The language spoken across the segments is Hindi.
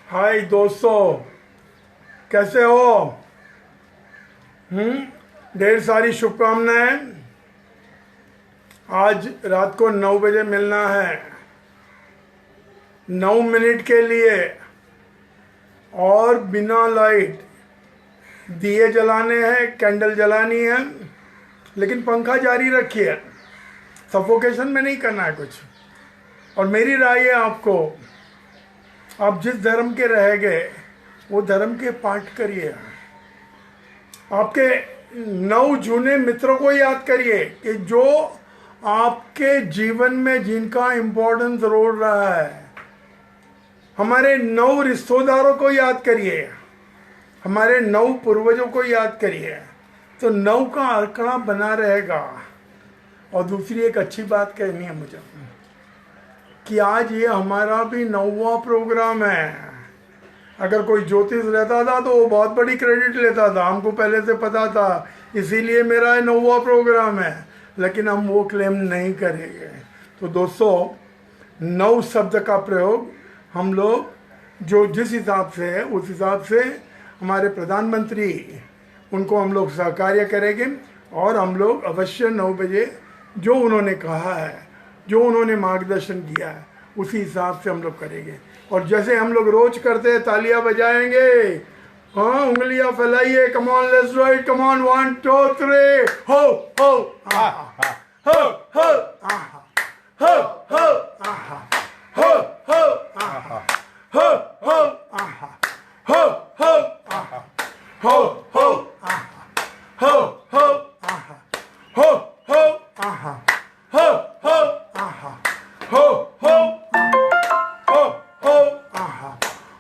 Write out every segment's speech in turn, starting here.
हाय दोस्तों, कैसे हो? ढेर सारी शुभकामनाएं। आज रात को 9 बजे मिलना है, 9 मिनट के लिए, और बिना लाइट, दिए जलाने हैं, कैंडल जलानी है, लेकिन पंखा जारी रखिए, सफोकेशन में नहीं करना है कुछ। और मेरी राय है आपको, आप जिस धर्म के रहेंगे वो धर्म के पाठ करिए। आपके 9 जूने मित्रों को याद करिए कि जो आपके जीवन में जिनका इम्पोर्टेंस रोल रहा है। हमारे 9 रिश्तेदारों को याद करिए, हमारे 9 पूर्वजों को याद करिए, तो 9 का आंकड़ा बना रहेगा। और दूसरी एक अच्छी बात कहनी है मुझे कि आज ये हमारा भी 9वां प्रोग्राम है। अगर कोई ज्योतिष रहता था तो वो बहुत बड़ी क्रेडिट लेता था, हमको पहले से पता था, इसीलिए मेरा 9वां प्रोग्राम है, लेकिन हम वो क्लेम नहीं करेंगे। तो दोस्तों, 9 शब्द का प्रयोग हम लोग जो जिस हिसाब से है उस हिसाब से हमारे प्रधानमंत्री, उनको हम लोग सहकार्य करेंगे, और हम लोग अवश्य 9 बजे जो उन्होंने कहा है, जो उन्होंने मार्गदर्शन किया है, उसी हिसाब से हम लोग करेंगे। और जैसे हम लोग रोज करते हैं, तालियां बजाएंगे, हाँ, उंगलियां फैलाइए, come on let's do it, come on 1 2 3, हो हो आहा, हो हो आहा, हो हो आहा, हो हो आहा, हो हो आहा, हो हो आहा, हो हो आहा, हो हो आहा, हो हो आहा, हो हो आहा, हो हो हो हो आहा,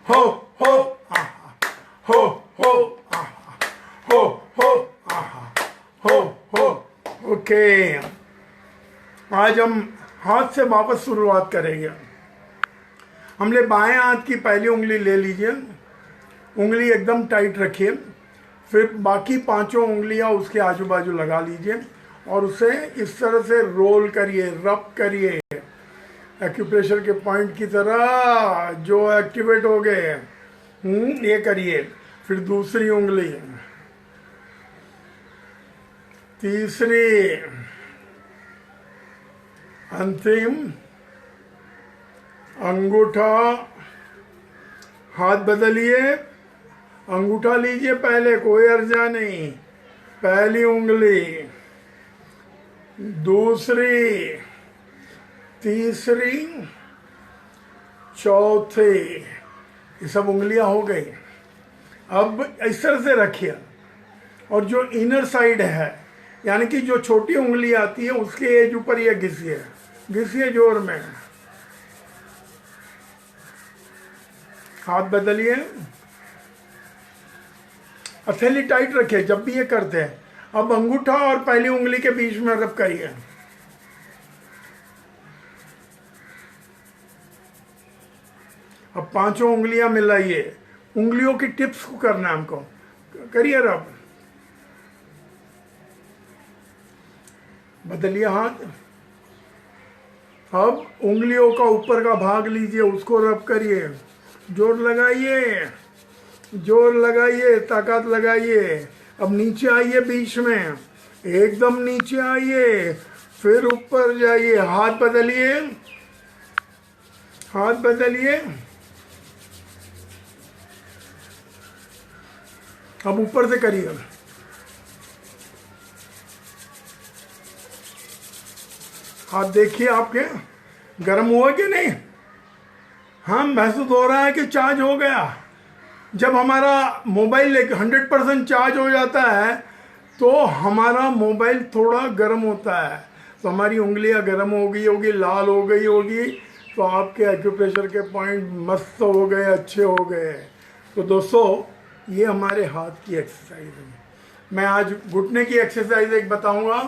हो हो आहा, हो हो आहा, हो हो आहा, हो हो। ओके, आज हम हाथ से वापस शुरुआत करेंगे। हमने बाएं हाथ की पहली उंगली ले लीजिए, उंगली एकदम टाइट रखिए, फिर बाकी 5 उंगलियां उसके आजू बाजू लगा लीजिए और उसे इस तरह से रोल करिए, रब करिए, एक्यूप्रेशर के पॉइंट की तरह जो एक्टिवेट हो गए। ये करिए। फिर दूसरी उंगली, तीसरी, अंतिम, अंगूठा, हाथ बदलिए, अंगूठा लीजिए पहले, कोई अर्जा नहीं, पहली उंगली, दूसरी, तीसरी, चौथी, ये सब उंगलियां हो गई। अब इस तरह से रखिए, और जो इनर साइड है, यानी कि जो छोटी उंगली आती है, उसके एज ऊपर ये घिसिए, घिसिए जोर में। हाथ बदलिए, हथेली टाइट रखिए जब भी ये करते हैं। अब अंगूठा और पहली उंगली के बीच में रब करिए। अब 5 उंगलियां मिलाइए, उंगलियों की टिप्स को करना है हमको, करिए रब। बदलिए हाथ। अब उंगलियों का ऊपर का भाग लीजिए, उसको रब करिए, जोर लगाइए, जोर लगाइए, ताकत लगाइए। अब नीचे आइए, बीच में एकदम नीचे आइए, फिर ऊपर जाइए, हाथ बदलिए, हाथ बदलिए। अब ऊपर से करिए, हाथ देखिए आपके गर्म हुआ कि नहीं। हाँ, महसूस हो रहा है कि चार्ज हो गया। जब हमारा मोबाइल 100% चार्ज हो जाता है तो हमारा मोबाइल थोड़ा गर्म होता है, तो हमारी उंगलियां गर्म हो गई होगी, लाल हो गई होगी, तो आपके एक्यूप्रेशर के पॉइंट मस्त हो गए, अच्छे हो गए। तो दोस्तों, ये हमारे हाथ की एक्सरसाइज है। मैं आज घुटने की एक्सरसाइज एक बताऊंगा।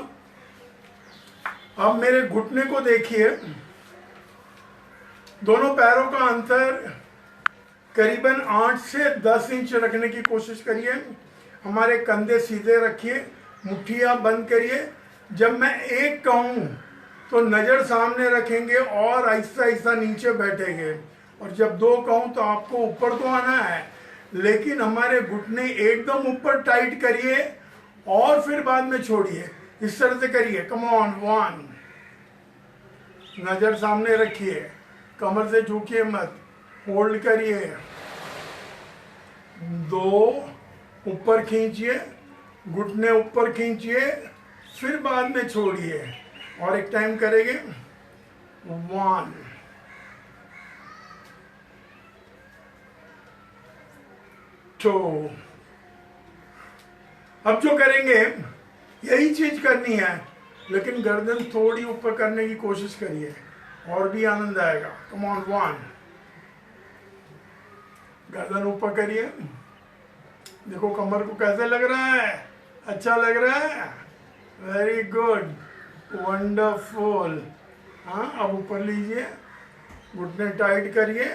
अब मेरे घुटने को देखिए, दोनों पैरों का अंतर करीबन 8 से 10 इंच रखने की कोशिश करिए। हमारे कंधे सीधे रखिए, मुट्ठियां बंद करिए। जब मैं 1 कहूं तो नज़र सामने रखेंगे और आहिस्ता आहिस्ता नीचे बैठेंगे। और जब 2 कहूँ तो आपको ऊपर तो आना है, लेकिन हमारे घुटने एकदम ऊपर टाइट करिए और फिर बाद में छोड़िए। इस तरह से करिए। कम ऑन 1, नजर सामने रखिए, कमर से झुकिए मत, होल्ड करिए। 2, ऊपर खींचिए, घुटने ऊपर खींचिए, फिर बाद में छोड़िए। और एक टाइम करेंगे। 1, 2। अब जो करेंगे यही चीज करनी है, लेकिन गर्दन थोड़ी ऊपर करने की कोशिश करिए और भी आनंद आएगा। कम ऑन 1, गर्दन ऊपर करिए। देखो कमर को कैसे लग रहा है, अच्छा लग रहा है, वेरी गुड, वंडरफुल। हाँ, अब ऊपर लीजिए, घुटने टाइट करिए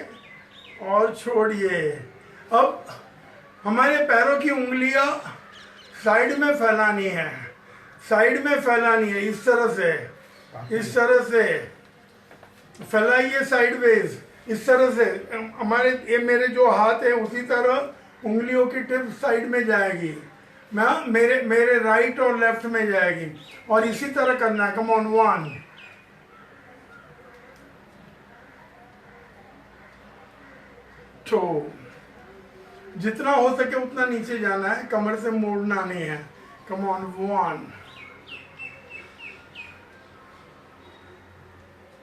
और छोड़िए। अब हमारे पैरों की उंगलियां साइड में फैलानी है, साइड में फैलानी है, इस तरह से, इस तरह से फैलाइए साइडवेज, इस तरह से। हमारे ये मेरे जो हाथ है उसी तरह उंगलियों की टिप साइड में जाएगी, मेरे राइट और लेफ्ट में जाएगी, और इसी तरह करना है। कम ऑन 1, 2। जितना हो सके उतना नीचे जाना है, कमर से मोड़ना नहीं है। कम ऑन 1,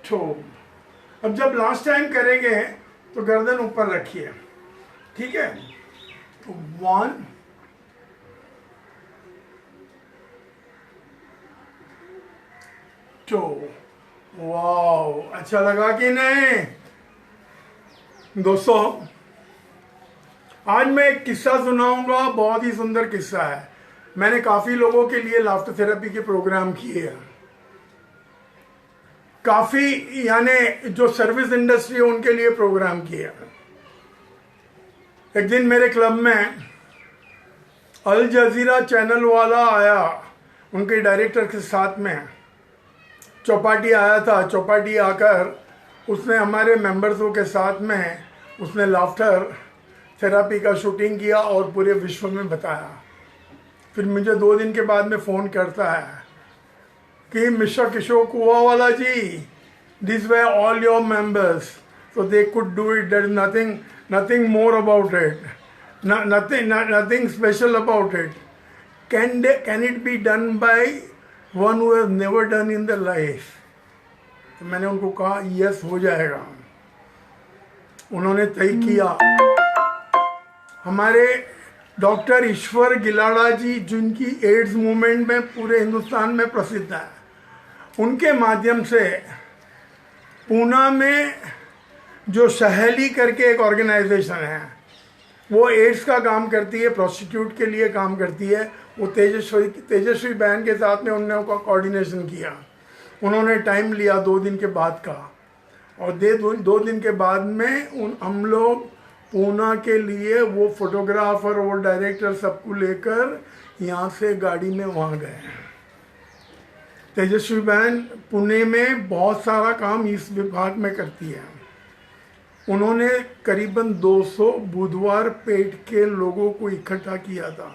2। अब जब लास्ट टाइम करेंगे तो गर्दन ऊपर रखिए, ठीक है। तो 1, 2। वाओ, अच्छा लगा कि नहीं दोस्तों? आज मैं एक किस्सा सुनाऊंगा, बहुत ही सुंदर किस्सा है। मैंने काफी लोगों के लिए लाफ्टर थेरेपी के प्रोग्राम किए हैं, काफी यानी जो सर्विस इंडस्ट्री है उनके लिए प्रोग्राम किया। एक दिन मेरे क्लब में अल जजीरा चैनल वाला आया, उनके डायरेक्टर के साथ में चौपाटी आया था। चौपाटी आकर उसने हमारे मेंबर्सों के साथ में उसने लाफ्टर थेरेपी का शूटिंग किया और पूरे विश्व में बताया। फिर मुझे 2 दिन के बाद में फ़ोन करता है कि mister Kishore Kuawala ji, this way all your members, so they could do it. There is nothing more about it, nothing special about it. Can it be done by one who has never done in their life? तो मैंने उनको कहा यस, हो जाएगा। उन्होंने तय किया। हमारे डॉक्टर ईश्वर गिलाड़ा जी, जिनकी एड्स मूवमेंट में पूरे हिंदुस्तान में प्रसिद्ध है, उनके माध्यम से पूना में जो सहेली करके एक ऑर्गेनाइजेशन है, वो एड्स का काम करती है, प्रोस्टिट्यूट के लिए काम करती है। वो तेजस्वी बहन के साथ में उन्होंने कोऑर्डिनेशन किया। उन्होंने टाइम लिया 2 दिन के बाद का, और 2 दिन के बाद में हम लोग पूना के लिए वो फोटोग्राफर और डायरेक्टर सबको लेकर यहाँ से गाड़ी में वहाँ गए। तेजस्वी बहन पुणे में बहुत सारा काम इस विभाग में करती है। उन्होंने करीबन 200 बुधवार पेट के लोगों को इकट्ठा किया था।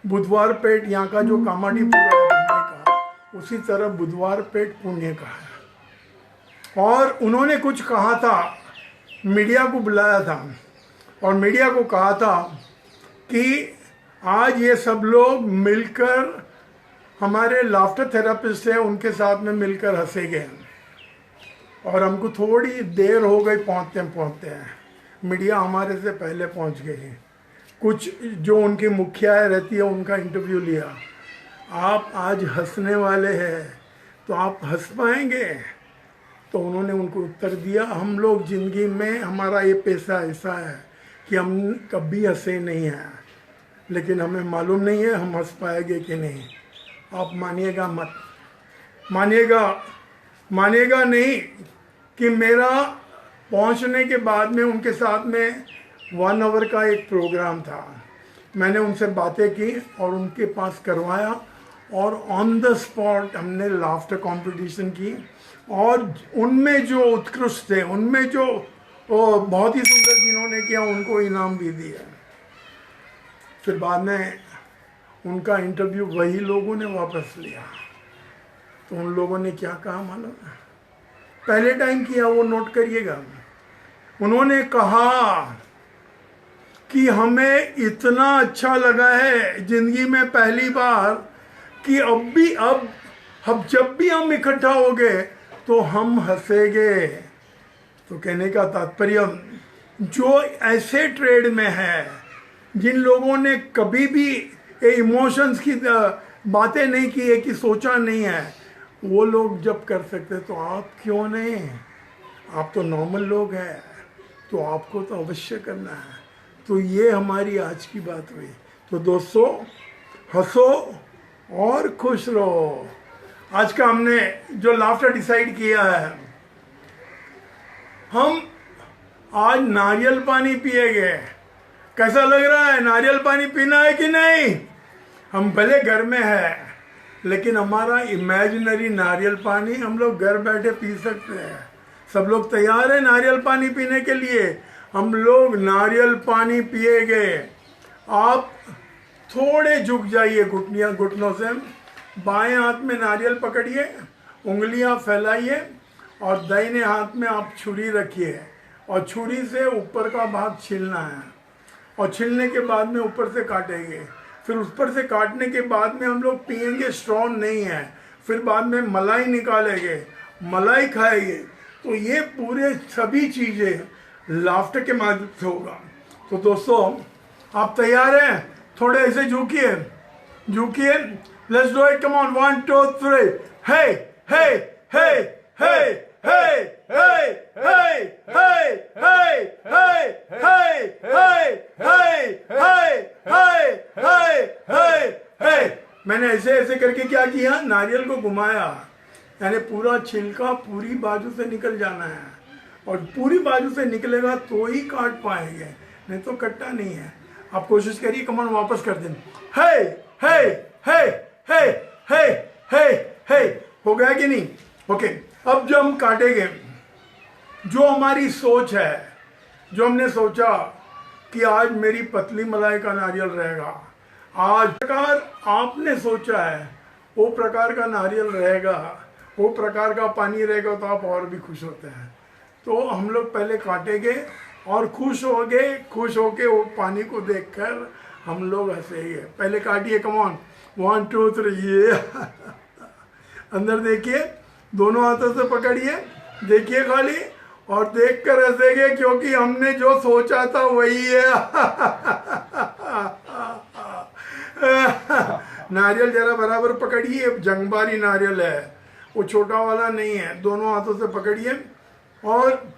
बुधवार पेट यहाँ का जो कामाडीपुरा है पुणे का, उसी तरह बुधवार पेट पुणे का है। और उन्होंने कुछ कहा था, मीडिया को बुलाया था और मीडिया को कहा था कि आज ये सब लोग मिलकर, हमारे लाफ्टर थेरेपिस्ट हैं, उनके साथ में मिलकर हंसेंगे। और हमको थोड़ी देर हो गई पहुंचते हैं, मीडिया हमारे से पहले पहुंच गई। कुछ जो उनकी मुखिया रहती है उनका इंटरव्यू लिया। आप आज हंसने वाले हैं तो आप हंस पाएंगे? तो उन्होंने उनको उत्तर दिया, हम लोग ज़िंदगी में, हमारा ये पेशा ऐसा है कि हम कभी हंसे नहीं हैं, लेकिन हमें मालूम नहीं है हम हंस पाएंगे कि नहीं। आप मानिएगा मत, मानिएगा नहीं कि मेरा पहुंचने के बाद में उनके साथ में 1 आवर का एक प्रोग्राम था। मैंने उनसे बातें की और उनके पास करवाया, और ऑन द स्पॉट हमने लाफ्टर कंपटीशन की। और उनमें जो उत्कृष्ट थे, उनमें जो वो बहुत ही सुंदर जिन्होंने किया उनको इनाम भी दिया। फिर बाद में उनका इंटरव्यू वही लोगों ने वापस लिया, तो उन लोगों ने क्या कहा मालूम है? पहले टाइम किया, वो नोट करिएगा। उन्होंने कहा कि हमें इतना अच्छा लगा है जिंदगी में पहली बार कि अब जब भी हम इकट्ठा हो गए तो हम हंसेंगे। तो कहने का तात्पर्य, जो ऐसे ट्रेड में है, जिन लोगों ने कभी भी इमोशंस की बातें नहीं की है, कि सोचा नहीं है, वो लोग जब कर सकते तो आप क्यों नहीं? आप तो नॉर्मल लोग हैं, तो आपको तो अवश्य करना है। तो ये हमारी आज की बात हुई। तो दोस्तों, हंसो और खुश रहो। आज का हमने जो लाफ्टर डिसाइड किया है, हम आज नारियल पानी पिएंगे। कैसा लग रहा है? नारियल पानी पीना है कि नहीं? हम भले घर में है, लेकिन हमारा इमेजिनरी नारियल पानी हम लोग घर बैठे पी सकते हैं। सब लोग तैयार है नारियल पानी पीने के लिए? हम लोग नारियल पानी पिएंगे। आप थोड़े झुक जाइए घुटनों से, बाएं हाथ में नारियल पकड़िए, उंगलियां फैलाइए और दाहिने हाथ में आप छुरी रखिए और छुरी से ऊपर का भाग छीलना है और छीलने के बाद में ऊपर से काटेंगे। फिर ऊपर से काटने के बाद में हम लोग पिएंगे, स्ट्रॉन्ग नहीं है। फिर बाद में मलाई निकालेंगे, मलाई खाएंगे। तो ये पूरे सभी चीज़ें लाफ्टर के माध्यम से होगा। तो दोस्तों, आप तैयार हैं? थोड़े ऐसे झुकिए, झुकिए। Let's do it, come on, 1 2 3। हे हे हे हे हे हे हे हे हे हे। मैंने ऐसे ऐसे करके क्या किया? नारियल को घुमाया, यानी पूरा छिलका पूरी बाजू से निकल जाना है, और पूरी बाजू से निकलेगा तो ही काट पाएंगे, नहीं तो कट्टा नहीं है। आप कोशिश करिए, कमान वापस कर दें। हे हे हे हे हे हे हे। हो गया कि नहीं? ओके। अब जो हम काटेंगे, जो हमारी सोच है, जो हमने सोचा कि आज मेरी पतली मलाई का नारियल रहेगा, आज प्रकार आपने सोचा है वो प्रकार का नारियल रहेगा, वो प्रकार का पानी रहेगा, तो आप और भी खुश होते हैं। तो हम लोग पहले काटेंगे और खुश होके वो पानी को देखकर हम लोग हंसेंगे। पहले काटिए, कम ऑन, 1 2 3। ये अंदर देखिए, दोनों हाथों से पकड़िए, देखिए खाली, और देखकर हंसेंगे, क्योंकि हमने जो सोचा था वही है। नारियल जरा बराबर पकड़िए, जंगबारी नारियल है, वो छोटा वाला नहीं है। दोनों हाथों से पकड़िए और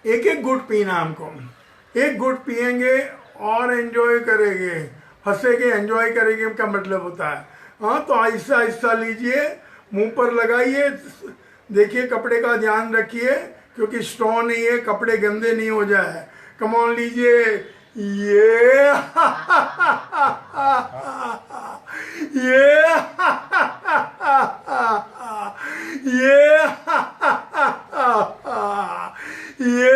एक एक गुट पीना हमको। एक गुट पिएंगे और एंजॉय करेंगे, हंसेंगे, एंजॉय करेंगे का मतलब होता है। हाँ, तो आहिस्ता आहिस्ता लीजिए, मुंह पर लगाइए, देखिए कपड़े का ध्यान रखिए, क्योंकि स्ट्रॉ नहीं है, कपड़े गंदे नहीं हो जाए। कम ऑन, लीजिए। ये ये ये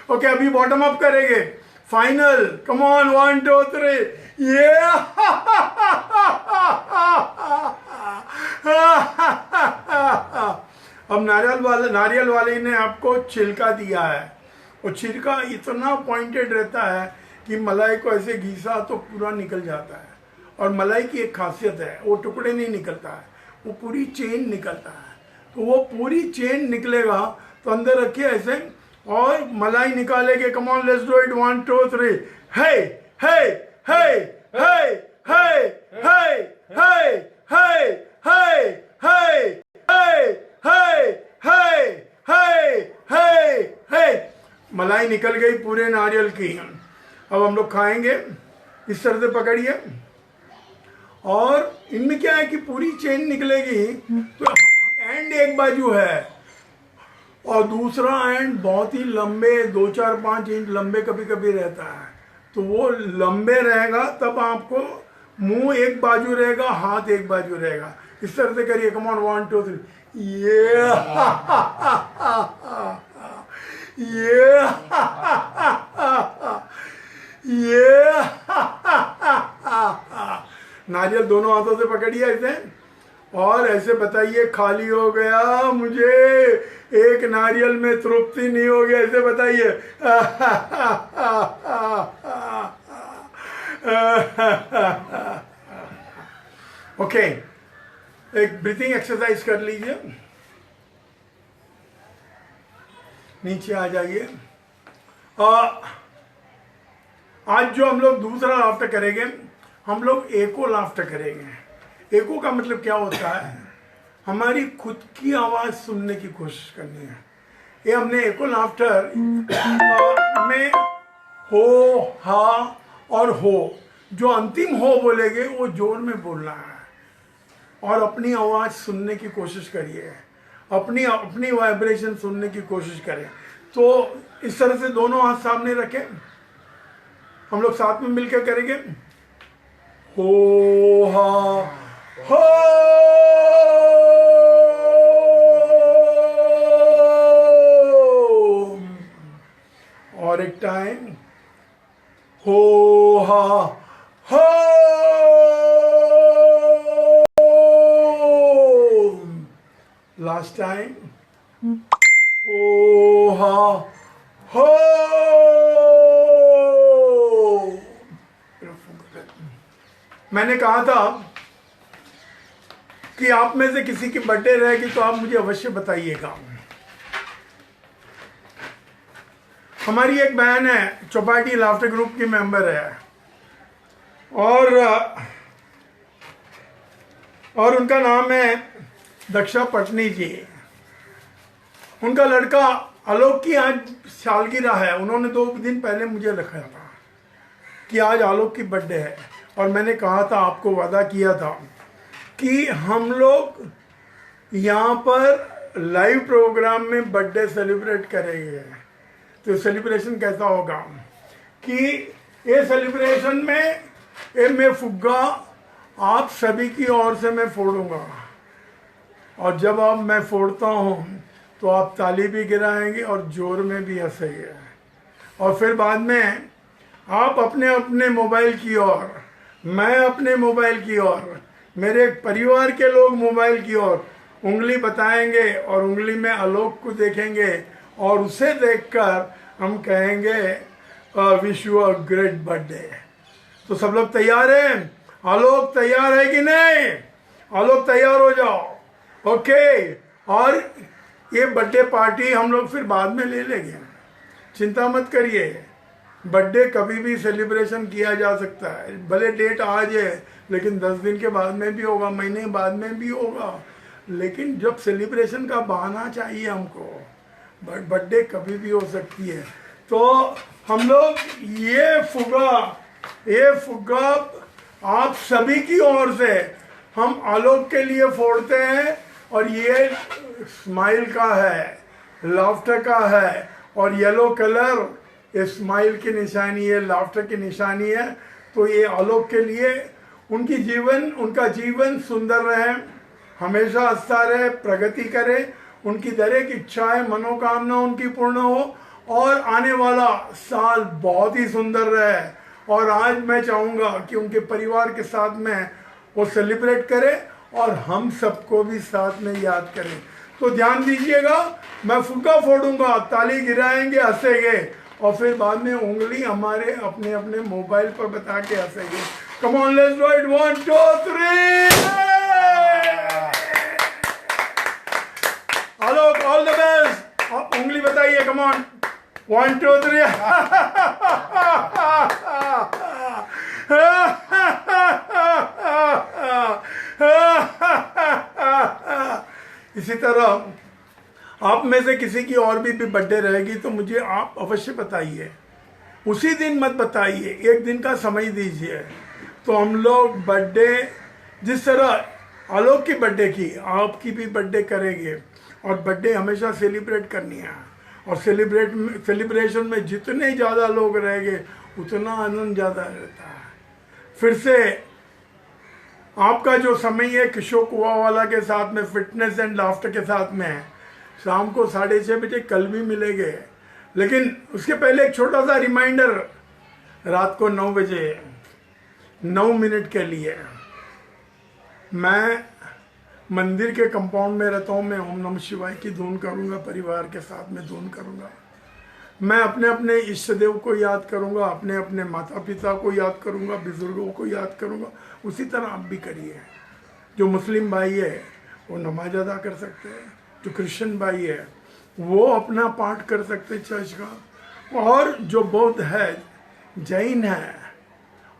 ओके, अभी बॉटम अप करेंगे, फाइनल। Come on, 1 2 3। ये अब नारियल वाले ने आपको छिलका दिया है, और छिलका इतना पॉइंटेड रहता है कि मलाई को ऐसे घिसा तो पूरा निकल जाता है। और मलाई की एक खासियत है, वो टुकड़े नहीं निकलता है, वो पूरी चेन निकलता है। तो वो पूरी चेन निकलेगा, तो अंदर रखिए ऐसे और मलाई निकालेंगे। कम ऑन, लेट्स डू इट, 1 2 3। हे हे हे हे हे हे हे हे हे हे हे हे। मलाई निकल गई पूरे नारियल की। अब हम लोग खाएंगे, इस तरह से पकड़िए, और इनमें क्या है कि पूरी चेन निकलेगी, तो एंड एक बाजू है और दूसरा एंड बहुत ही लंबे, 2 4 5 इंच लंबे कभी कभी रहता है। तो वो लंबे रहेगा, तब आपको मुंह एक बाजू रहेगा, हाथ एक बाजू रहेगा। इस तरह से करिए, कम ऑन, 1 2 3। ये ये ये नारियल दोनों हाथों से पकड़िए ऐसे और ऐसे बताइए, खाली हो गया मुझे, एक नारियल में तृप्ति नहीं हो गया, ऐसे बताइए। ओके, एक ब्रीथिंग एक्सरसाइज कर लीजिए, नीचे आ जाइए। आज जो हम लोग दूसरा लाफ्टर करेंगे, हम लोग एको लाफ्टर करेंगे। एको का मतलब क्या होता है? हमारी खुद की आवाज सुनने की कोशिश करनी है। ये हमने एको लाफ्टर में हो, हा और हो, जो अंतिम हो बोलेंगे वो जोर में बोलना है और अपनी आवाज सुनने की कोशिश करिए, अपनी अपनी वाइब्रेशन सुनने की कोशिश करें। तो इस तरह से दोनों हाथ सामने रखें, हम लोग साथ में मिलकर करेंगे। हो हा हो, और एक टाइम हो हा हो, लास्ट टाइम हो हा हो। मैंने कहा था कि आप में से किसी की बर्थडे रहेगी तो आप मुझे अवश्य बताइएगा। हमारी एक बहन है, चौपाटी लाफ्टर ग्रुप की मेंबर है, और उनका नाम है दक्षा पटनी जी। उनका लड़का आलोक की आज सालगिरह है। उन्होंने 2 दिन पहले मुझे लिखा था कि आज आलोक की बर्थडे है, और मैंने कहा था, आपको वादा किया था कि हम लोग यहाँ पर लाइव प्रोग्राम में बर्थडे सेलिब्रेट करेंगे। तो सेलिब्रेशन कैसा होगा कि ये सेलिब्रेशन में मैं फुग्गा आप सभी की ओर से मैं फोड़ूंगा, और जब आप मैं फोड़ता हूँ तो आप ताली भी गिराएंगे और जोर में भी हंसेंगे, और फिर बाद में आप अपने अपने मोबाइल की ओर, मैं अपने मोबाइल की ओर, मेरे परिवार के लोग मोबाइल की ओर उंगली बताएंगे, और उंगली में आलोक को देखेंगे, और उसे देखकर हम कहेंगे wish you a great birthday. तो सब लोग तैयार हैं? आलोक तैयार है कि नहीं? आलोक तैयार हो जाओ। ओके, और ये बर्थडे पार्टी हम लोग फिर बाद में ले लेंगे, चिंता मत करिए। बर्थडे कभी भी सेलिब्रेशन किया जा सकता है, भले डेट आज है लेकिन 10 दिन के बाद में भी होगा, महीने बाद में भी होगा, लेकिन जब सेलिब्रेशन का बहाना चाहिए हमको, बर्थडे कभी भी हो सकती है। तो हम लोग ये फुग्गा आप सभी की ओर से हम आलोक के लिए फोड़ते हैं, और ये स्माइल का है, लाफ्टर का है, और येलो कलर ये स्माइल की निशानी है, लाफ्टर की निशानी है। तो ये आलोक के लिए, उनका जीवन सुंदर रहे, हमेशा हंसता रहे, प्रगति करे, उनकी दर एक इच्छाएं, मनोकामना उनकी पूर्ण हो, और आने वाला साल बहुत ही सुंदर रहे। और आज मैं चाहूँगा कि उनके परिवार के साथ में वो सेलिब्रेट करें, और हम सबको भी साथ में याद करें। तो ध्यान दीजिएगा, मैं फुग्गा फोड़ूंगा, ताली गिराएंगे, हंसेंगे, और फिर बाद में उंगली हमारे अपने अपने मोबाइल पर बता के हंसेंगे। Come on, let's do it, 1 2 3। Alok, all the best. आप उंगली बताइए, कम ऑन, 1 2 3। इसी तरह आप में से किसी की और भी बर्थडे रहेगी तो मुझे आप अवश्य बताइए, उसी दिन मत बताइए, एक दिन का समय दीजिए। तो हम लोग बर्थडे, जिस तरह आलोक की बर्थडे की, आपकी भी बर्थडे करेंगे, और बर्थडे हमेशा सेलिब्रेट करनी है, और सेलिब्रेशन में जितने ज़्यादा लोग रहेंगे उतना आनंद ज़्यादा रहता है। फिर से आपका जो समय है किशोर कुआवाला के साथ में फिटनेस एंड लाफ्टर के साथ में है। शाम को 6:30 बजे कल भी मिलेंगे, लेकिन उसके पहले एक छोटा सा रिमाइंडर, रात को 9 बजे 9 मिनट के लिए मैं मंदिर के कंपाउंड में रहता हूँ। मैं ओम नमः शिवाय की धुन करूँगा, परिवार के साथ में धुन करूँगा। मैं अपने अपने इष्ट देव को याद करूँगा, अपने अपने माता पिता को याद करूँगा, बुजुर्गों को याद करूँगा। उसी तरह आप भी करिए। जो मुस्लिम भाई है वो नमाज अदा कर सकते हैं, जो क्रिश्चियन भाई है वो अपना पाठ कर सकते हैं चर्च का, और जो बौद्ध है, जैन है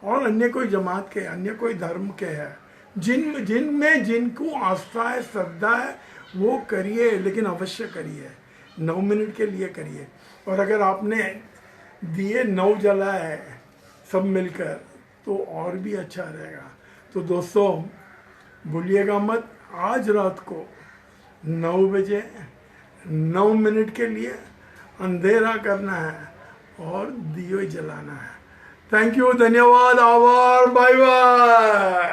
और अन्य कोई जमात के, अन्य कोई धर्म के है, जिनमें जिनको आस्था है, श्रद्धा है, वो करिए, लेकिन अवश्य करिए। 9 मिनट के लिए करिए। और अगर आपने दिए 9 जलाए सब मिलकर तो और भी अच्छा रहेगा। तो दोस्तों भूलिएगा मत, आज रात को 9 बजे 9 मिनट के लिए अंधेरा करना है और दिए जलाना है। थैंक यू, धन्यवाद, आभार, बाय बाय।